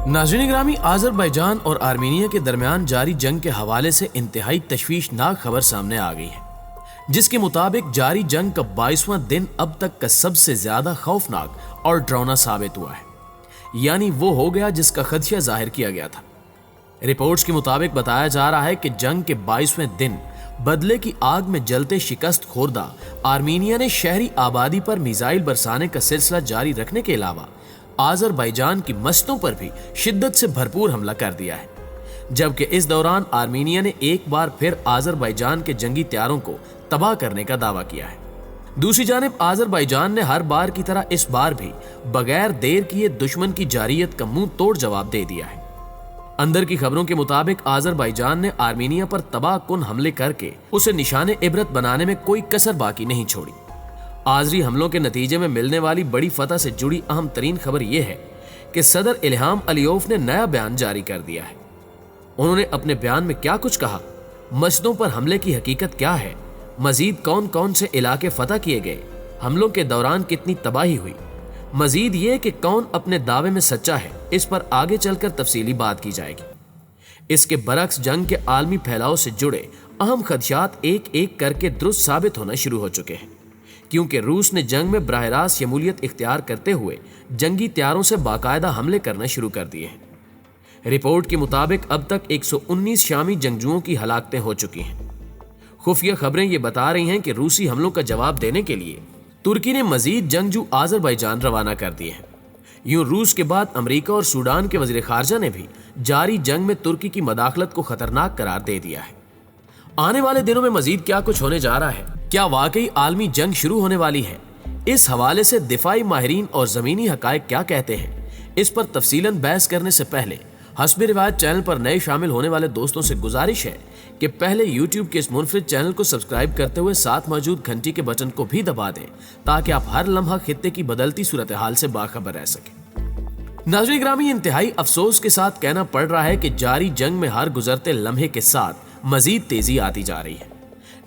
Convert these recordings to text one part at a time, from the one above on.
नाज़रीन ग्रामी, आज़रबाईजान और आर्मीनिया के दरमियान जारी जंग के हवाले से इंतहाई तशवीशनाक खबर सामने आ गई है, जिसके मुताबिक जारी जंग का 22वां दिन अब तक का सबसे ज्यादा खौफनाक और डरावना साबित हुआ है। यानी वो हो गया जिसका खदशा जाहिर किया गया था। रिपोर्ट्स के मुताबिक बताया जा रहा है कि जंग के 22वें दिन बदले की आग में जलते शिकस्त खोरदा आर्मीनिया ने शहरी आबादी पर मिसाइल बरसाने का सिलसिला जारी रखने के अलावा आज़रबाईजान की मस्जिदों पर भी शिद्दत से भरपूर हमला कर दिया है। जबकि इस दौरान आर्मीनिया ने एक बार फिर आज़रबाईजान के जंगी तैयारों को तबाह करने का दावा किया है। दूसरी जानिब आज़रबाईजान ने हर बार की तरह इस बार भी बगैर देर किए दुश्मन की जारियत का मुंह तोड़ जवाब दे दिया है। अंदर की खबरों के मुताबिक आज़रबाईजान ने आर्मीनिया पर तबाह कुन हमले करके उसे निशाने इबरत बनाने में कोई कसर बाकी नहीं छोड़ी। आज़री हमलों के नतीजे में मिलने वाली बड़ी फतह से जुड़ी अहम तरीन खबर यह है कि सदर इल्हाम अलियोव ने नया बयान जारी कर दिया है। उन्होंने अपने बयान में क्या कुछ कहा, मस्जिदों पर हमले की हकीकत क्या है, मजीद कौन कौन से इलाके फतह किए गए, हमलों के दौरान कितनी तबाही हुई, मजीद ये कि कौन अपने दावे में सच्चा है, इस पर आगे चलकर तफसीली बात की जाएगी। इसके बरक्स जंग के आलमी फैलाव से जुड़े अहम खदशात एक एक करके दुरुस्त साबित होना शुरू हो चुके हैं, क्योंकि रूस ने जंग में बराह रास्त शमूलियत इख्तियार करते हुए जंगी तैयारों से बाकायदा हमले करना शुरू कर दिए हैं। रिपोर्ट के मुताबिक अब तक 119 शामी जंगजुओं की हलाकतें हो चुकी हैं। खुफिया खबरें ये बता रही हैं कि रूसी हमलों का जवाब देने के लिए तुर्की ने मजीद जंगजू आज़रबाईजान रवाना कर दिए हैं। यूं रूस के बाद अमेरिका और सूडान के वज़ीर ख़ारजा ने भी जारी जंग में तुर्की की मदाखलत को खतरनाक करार दे दिया है। आने वाले दिनों में मजीद क्या कुछ होने जा रहा है, क्या वाकई आलमी जंग शुरू होने वाली है, इस हवाले से दिफाई माहिरीन और ज़मीनी हकायक क्या कहते हैं, इस पर तफसीलन बहस करने से पहले हस्बे रिवायत चैनल पर नए शामिल होने वाले दोस्तों से गुजारिश है कि पहले YouTube के इस मुनफरिद चैनल को सब्सक्राइब करते हुए साथ मौजूद घंटी के बटन को भी दबा दें, ताकि आप हर लम्हा खित्ते की बदलती सूरत हाल से बाखबर रह सकें। नाज़रीन ग्रामी, इंतहाई अफसोस के साथ कहना पड़ रहा है कि जारी जंग में हर गुजरते लम्हे के साथ मजीद तेजी आती जा रही है,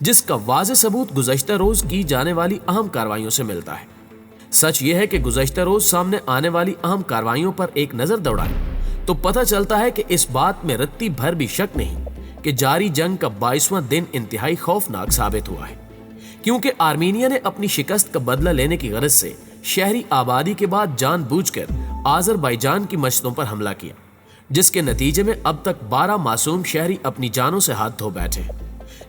जिसका वाज़े सबूत गुज़श्ता रोज की जाने वाली अहम कार्रवाइयों से मिलता है। सच यह है कि गुज़श्ता रोज सामने आने वाली अहम कार्रवाइयों पर एक नजर दौड़ाएं तो पता चलता है कि इस बात में रत्ती भर भी शक नहीं कि जारी जंग का 22वां दिन इंतहाई खौफनाक साबित हुआ है, क्योंकि आर्मीनिया ने अपनी शिकस्त का बदला लेने की गरज से शहरी आबादी के बाद जानबूझकर आज़रबाईजान की मस्जिदों पर हमला किया, जिसके नतीजे में अब तक 12 मासूम शहरी अपनी जानों से हाथ धो बैठे हैं,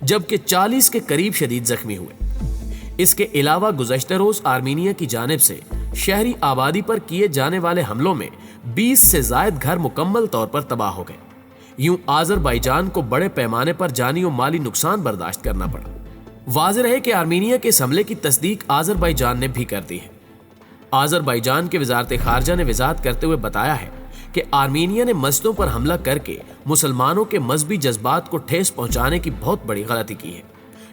जबकि 40 के करीब शदीद जख्मी हुए। इसके अलावा गुज़श्ता रोज आर्मीनिया की जानिब से शहरी आबादी पर किए जाने वाले हमलों में 20 से जायद घर मुकम्मल तौर पर तबाह हो गए। यूं आज़रबाईजान को बड़े पैमाने पर जानी और माली नुकसान बर्दाश्त करना पड़ा। वाज़ेह है कि आर्मीनिया के इस हमले की तस्दीक आज़रबाईजान ने भी कर दी है। आज़रबाईजान के वज़ारत ख़ारजा ने वज़ाहत करते हुए बताया है कि आर्मीनिया ने मस्जिदों पर हमला करके मुसलमानों के मजहबी जज्बात को ठेस पहुंचाने की बहुत बड़ी गलती की है,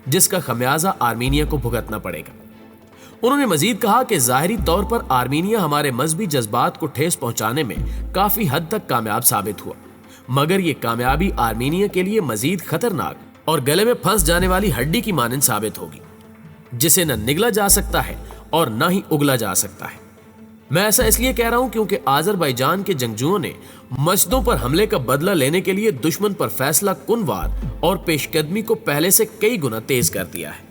जिसका खमियाजा आर्मीनिया को भुगतना पड़ेगा। उन्होंने मजीद कहा कि ज़ाहिरी तौर पर आर्मीनिया हमारे मजहबी जज्बात को ठेस पहुंचाने में काफी हद तक कामयाब साबित हुआ, मगर ये कामयाबी आर्मीनिया के लिए मजीद खतरनाक और गले में फंस जाने वाली हड्डी की मानंद साबित होगी, जिसे न निगला जा सकता है और न ही उगला जा सकता है। मैं ऐसा इसलिए कह रहा हूं क्योंकि आज़रबाईजान के जंगजुओं ने मस्जिदों पर हमले का बदला लेने के लिए दुश्मन पर फैसला कुनवार और पेशकदमी को पहले से कई गुना तेज कर दिया है,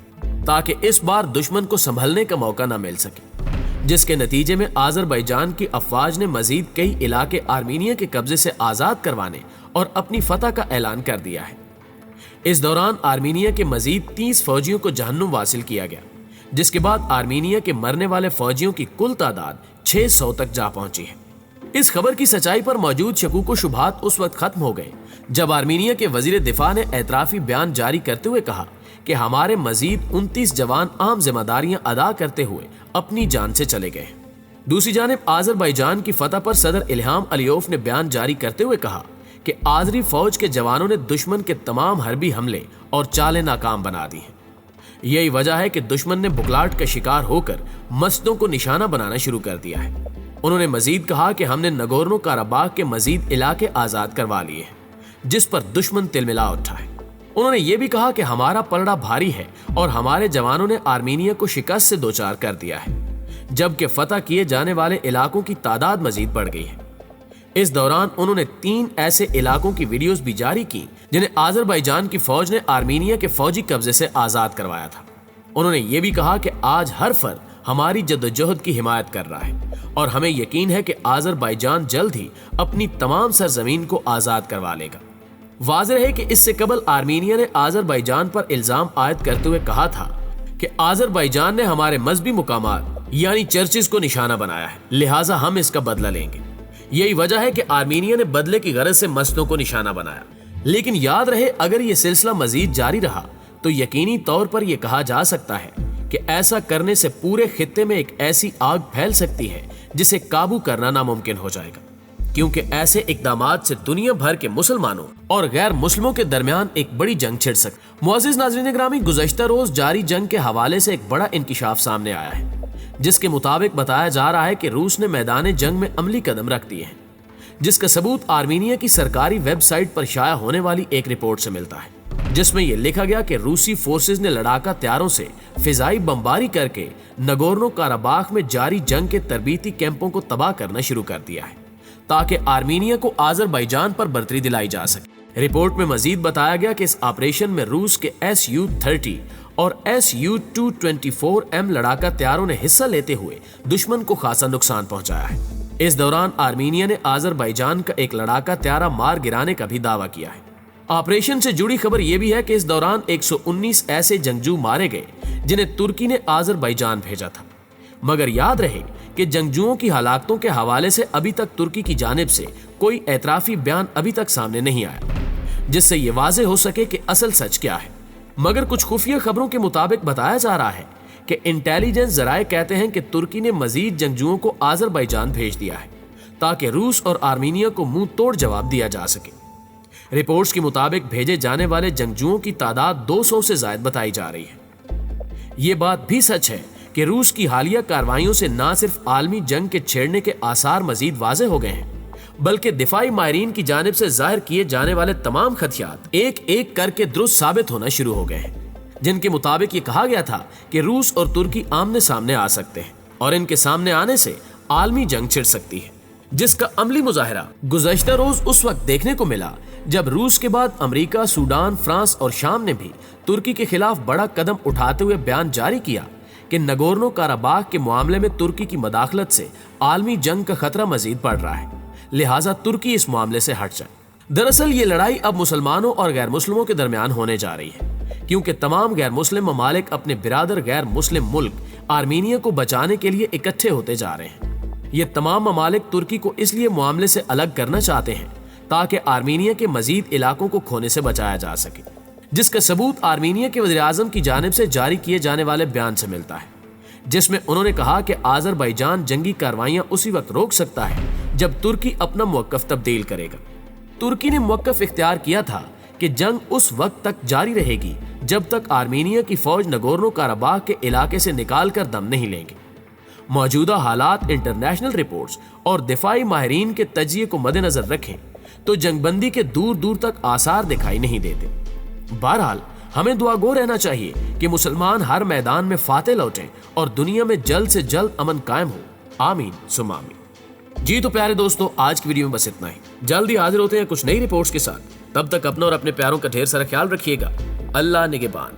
ताकि इस बार दुश्मन को संभलने का मौका न मिल सके, जिसके नतीजे में आज़रबाईजान की अफवाज ने मजीद कई इलाके आर्मीनिया के कब्जे से आज़ाद करवाने और अपनी फतह का ऐलान कर दिया है। इस दौरान आर्मीनिया के मजीद 30 फौजियों को जहन्नुम वासिल किया गया, जिसके बाद आर्मीनिया के मरने वाले फौजियों की कुल तादाद 600 तक जा पहुंची है। इस खबर की सच्चाई पर मौजूद शकूक व शुबहात उस वक्त खत्म हो गए जब आर्मीनिया के वजीर दिफा ने एतराफी बयान जारी करते हुए कहा कि हमारे मजीद 29 जवान अहम जिम्मेदारियां अदा करते हुए अपनी जान से चले गए। दूसरी जानिब आज़रबाईजान की फतह पर सदर इल्हाम अलियोव ने बयान जारी करते हुए कहा कि आज़री फौज के जवानों ने दुश्मन के तमाम हरबी हमले और चालें नाकाम बना दी हैं। यही वजह है कि दुश्मन ने बुखलाहट का शिकार होकर मस्जिदों को निशाना बनाना शुरू कर दिया है। उन्होंने मजीद कहा कि हमने नगोर्नो काराबाग के मजीद इलाके आज़ाद करवा लिए हैं, जिस पर दुश्मन तिलमिला उठा है। उन्होंने ये भी कहा कि हमारा पलड़ा भारी है और हमारे जवानों ने आर्मीनिया को शिकस्त से दो चार कर दिया है, जबकि फतह किए जाने वाले इलाकों की तादाद मजीद बढ़ गई है। اس دوران انہوں نے 3 ایسے علاقوں کی ویڈیوز بھی جاری کی جنہیں آذربائیجان کی فوج نے آرمینیا کے فوجی قبضے سے آزاد کروایا تھا۔ انہوں نے یہ بھی کہا کہ آج ہر فرد ہماری جدوجہد کی حمایت کر رہا ہے اور ہمیں یقین ہے کہ آذربائیجان جلد ہی اپنی تمام سرزمین کو آزاد کروا لے گا۔ واضح ہے کہ اس سے قبل آرمینیا نے آذربائیجان پر الزام عائد کرتے ہوئے کہا تھا کہ آذربائیجان نے ہمارے مذہبی مقامات یعنی چرچز کو نشانہ بنایا ہے، لہٰذا ہم اس کا بدلہ لیں گے۔ یہی وجہ ہے کہ آرمینیا نے بدلے کی غرض سے مسجدوں کو نشانہ بنایا۔ لیکن یاد رہے، اگر یہ سلسلہ مزید جاری رہا تو یقینی طور پر یہ کہا جا سکتا ہے کہ ایسا کرنے سے پورے خطے میں ایک ایسی آگ پھیل سکتی ہے جسے قابو کرنا ناممکن ہو جائے گا، کیونکہ ایسے اقدامات سے دنیا بھر کے مسلمانوں اور غیر مسلموں کے درمیان ایک بڑی جنگ چھڑ سکتی۔ معزز ناظرین گرامی، گزشتہ روز جاری جنگ کے حوالے سے ایک بڑا انکشاف سامنے آیا ہے، جس کے مطابق بتایا جا رہا ہے کہ روس نے میدان جنگ میں عملی قدم رکھ دیے ہیں، جس کا ثبوت آرمینیا کی سرکاری ویب سائٹ پر شائع ہونے والی ایک رپورٹ سے ملتا ہے، جس میں یہ لکھا گیا کہ روسی فورسز نے لڑاکا طیاروں سے فضائی بمباری کر کے نگورنو کاراباخ میں جاری جنگ کے تربیتی کیمپوں کو تباہ کرنا شروع کر دیا ہے تاکہ آرمینیا کو آذربائیجان پر برتری دلائی جا سکے۔ رپورٹ میں مزید بتایا گیا کہ اس آپریشن میں روس کے Su-30 اور Su-224M لڑاکا طیاروں نے حصہ لیتے ہوئے دشمن کو خاصا نقصان پہنچایا ہے۔ اس دوران آرمینیا نے آذربائیجان کا ایک لڑاکا طیارہ مار گرانے کا بھی دعویٰ کیا ہے۔ آپریشن سے جڑی خبر یہ بھی ہے کہ اس دوران 119 ایسے جنگجو مارے گئے جنہیں ترکی نے آذربائیجان بھیجا تھا، مگر یاد رہے کہ جنگجوؤں کی ہلاکتوں کے حوالے سے ابھی تک ترکی کی جانب سے کوئی اعترافی بیان ابھی تک سامنے نہیں آیا جس سے یہ واضح ہو سکے کہ اصل سچ کیا ہے۔ مگر کچھ خفیہ خبروں کے مطابق بتایا جا رہا ہے کہ انٹیلیجنس ذرائع کہتے ہیں کہ ترکی نے مزید جنگجوؤں کو آذربائیجان بھیج دیا ہے تاکہ روس اور آرمینیا کو منہ توڑ جواب دیا جا سکے۔ رپورٹس کے مطابق بھیجے جانے والے جنگجوؤں کی تعداد 200 سے زائد بتائی جا رہی ہے۔ یہ بات بھی سچ ہے کہ روس کی حالیہ کارروائیوں سے نہ صرف عالمی جنگ کے چھیڑنے کے آثار مزید واضح ہو گئے ہیں، بلکہ دفاعی ماہرین کی جانب سے ظاہر کیے جانے والے تمام خدشات ایک ایک کر کے درست ثابت ہونا شروع ہو گئے ہیں، جن کے مطابق یہ کہا گیا تھا کہ روس اور ترکی آمنے سامنے آ سکتے ہیں اور ان کے سامنے آنے سے عالمی جنگ چھڑ سکتی ہے، جس کا عملی مظاہرہ گزشتہ روز اس وقت دیکھنے کو ملا جب روس کے بعد امریکہ، سوڈان، فرانس اور شام نے بھی ترکی کے خلاف بڑا قدم اٹھاتے ہوئے بیان جاری کیا کہ نگورنو کاراباخ کے معاملے میں ترکی کی مداخلت سے عالمی جنگ کا خطرہ مزید بڑھ رہا ہے، لہٰذا ترکی اس معاملے سے ہٹ جائے۔ دراصل یہ لڑائی اب مسلمانوں اور غیر مسلموں کے درمیان ہونے جا رہی ہے، کیونکہ تمام غیر مسلم ممالک اپنے برادر غیر مسلم ملک آرمینیا کو بچانے کے لیے اکٹھے ہوتے جا رہے ہیں۔ یہ تمام ممالک ترکی کو اس لیے معاملے سے الگ کرنا چاہتے ہیں تاکہ آرمینیا کے مزید علاقوں کو کھونے سے بچایا جا سکے، جس کا ثبوت آرمینیا کے وزیر اعظم کی جانب سے جاری کیے جانے والے بیان سے ملتا ہے، جس میں انہوں نے کہا کہ آذربائیجان جنگی کارروائیاں اسی وقت روک سکتا ہے جب ترکی اپنا موقف تبدیل کرے گا۔ ترکی نے موقف اختیار کیا تھا کہ جنگ اس وقت تک جاری رہے گی جب تک آرمینیا کی فوج نگورنو کاراباخ کے علاقے سے نکال کر دم نہیں لیں گے۔ موجودہ حالات، انٹرنیشنل رپورٹس اور دفاعی ماہرین کے تجزیے کو مد نظر رکھیں تو جنگ بندی کے دور دور تک آثار دکھائی نہیں دیتے۔ بہرحال ہمیں دعا گو رہنا چاہیے کہ مسلمان ہر میدان میں فاتح لوٹیں اور دنیا میں جلد سے جلد امن قائم ہو، آمین ثم آمین۔ جی تو پیارے دوستو، آج کی ویڈیو میں بس اتنا ہی، جلدی حاضر ہوتے ہیں کچھ نئی رپورٹس کے ساتھ، تب تک اپنا اور اپنے پیاروں کا ڈھیر سارا خیال رکھیے گا۔ اللہ نگہبان۔